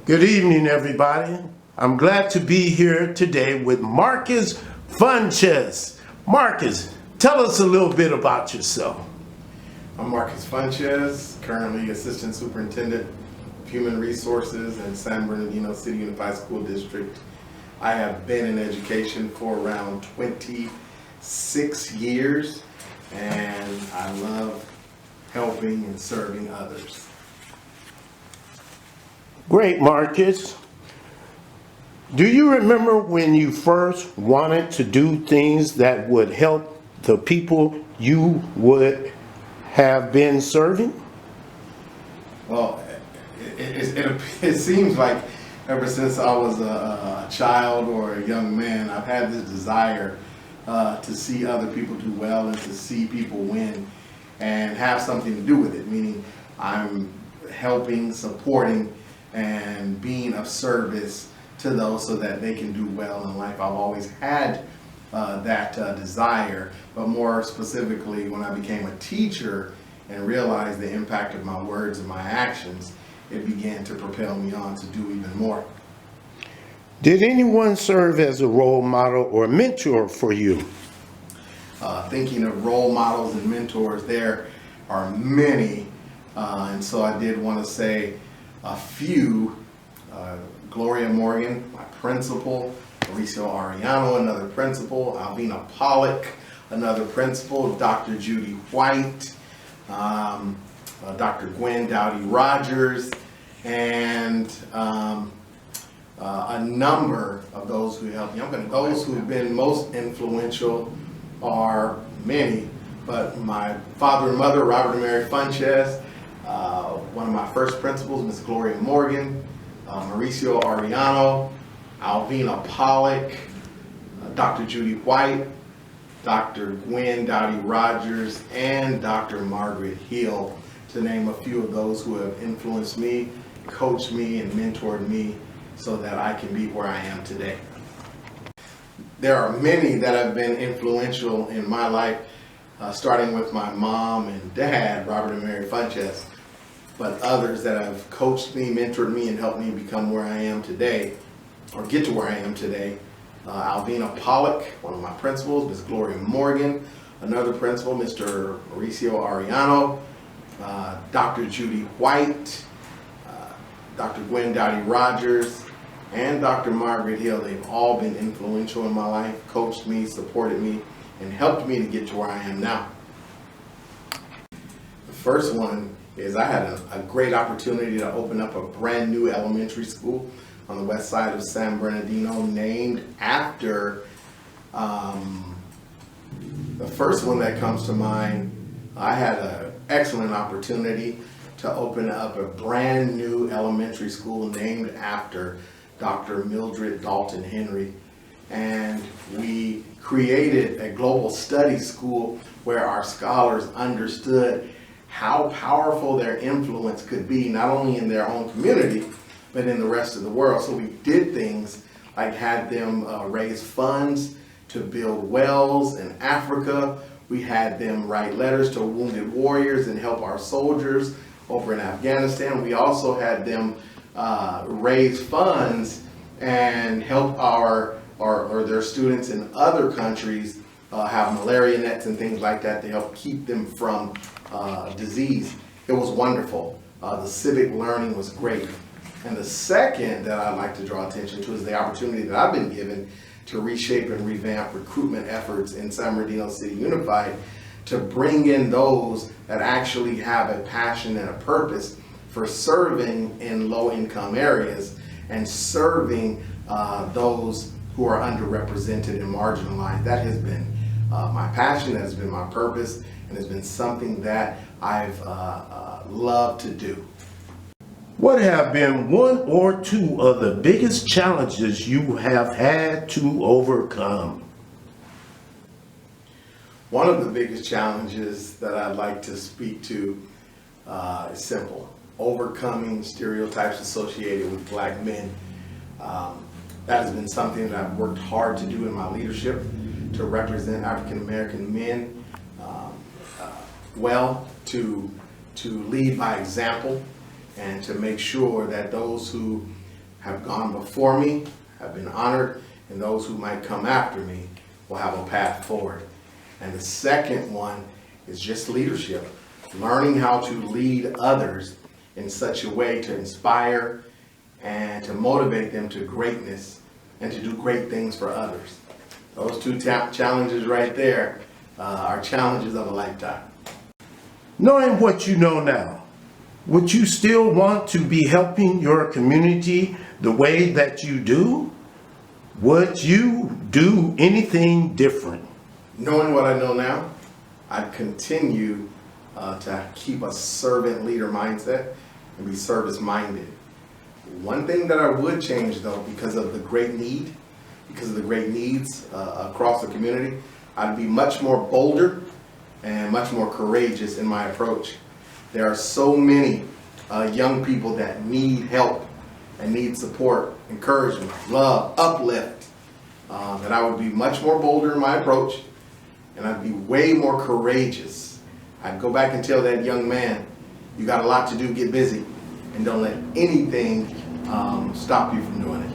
Good evening, everybody. I'm glad to be here today with Marcus Funchess. Marcus, tell us a little bit about yourself. I'm Marcus Funchess, currently Assistant Superintendent of Human Resources in San Bernardino City Unified School District. I have been in education for around 26 years, and I love helping and serving others. Great, Marcus. Do you remember when you first wanted to do things that would help the people you would have been serving? Well, it seems like ever since I was a child or a young man, I've had this desire to see other people do well and to see people win and have something to do with it, meaning I'm helping, supporting, and being of service to those so that they can do well in life. I've always had that desire, but more specifically when I became a teacher and realized the impact of my words and my actions, it began to propel me on to do even more. Did anyone serve as a role model or mentor for you? Thinking of role models and mentors, there are many, and so I did want to say a few. Gloria Morgan, my principal; Mauricio Arellano, another principal; Alvina Pollock, another principal; Dr. Judy White, Dr. Gwen Dowdy Rogers, and a number of those who helped me. Those who have been most influential are many, but my father and mother, Robert and Mary Funchess, one of my first principals, Ms. Gloria Morgan, Mauricio Arellano, Alvina Pollock, Dr. Judy White, Dr. Gwen Dowdy Rogers, and Dr. Margaret Hill, to name a few of those who have influenced me, coached me, and mentored me so that I can be where I am today. There are many that have been influential in my life, starting with my mom and dad, Robert and Mary Funchess, but others that have coached me, mentored me, and helped me become where I am today, or get to where I am today. Alvina Pollock, one of my principals; Ms. Gloria Morgan, another principal; Mr. Mauricio Arellano, Dr. Judy White, Dr. Gwen Dowdy Rogers, and Dr. Margaret Hill. They've all been influential in my life, coached me, supported me, and helped me to get to where I am now. The first one is I had a great opportunity to open up a brand new elementary school on the west side of San Bernardino, named after the first one that comes to mind. I had an excellent opportunity to open up a brand new elementary school named after Dr. Mildred Dalton Henry. And we created a global studies school where our scholars understood how powerful their influence could be, not only in their own community, but in the rest of the world. So we did things like had them raise funds to build wells in Africa. We had them write letters to wounded warriors and help our soldiers over in Afghanistan. We also had them raise funds and help their students in other countries have malaria nets and things like that to help keep them from disease. It was wonderful. The civic learning was great. And the second that I'd like to draw attention to is the opportunity that I've been given to reshape and revamp recruitment efforts in San Bernardino City Unified, to bring in those that actually have a passion and a purpose for serving in low-income areas and serving those who are underrepresented and marginalized. That has been my passion, that has been my purpose, and has been something that I've loved to do. What have been one or two of the biggest challenges you have had to overcome? One of the biggest challenges that I'd like to speak to is simple: overcoming stereotypes associated with Black men. That has been something that I've worked hard to do in my leadership, to represent African American men well, to lead by example, and to make sure that those who have gone before me have been honored, and those who might come after me will have a path forward. And the second one is just leadership, learning how to lead others in such a way to inspire and to motivate them to greatness and to do great things for others. Those two challenges right there are challenges of a lifetime. Knowing what you know now, would you still want to be helping your community the way that you do? Would you do anything different? Knowing what I know now, I'd continue to keep a servant leader mindset and be service minded. One thing that I would change though, because of the great needs across the community, I'd be much more bolder and much more courageous in my approach. There are so many young people that need help and need support, encouragement, love, uplift, that I would be much more bolder in my approach, and I'd be way more courageous. I'd go back and tell that young man, you got a lot to do, get busy, and don't let anything stop you from doing it.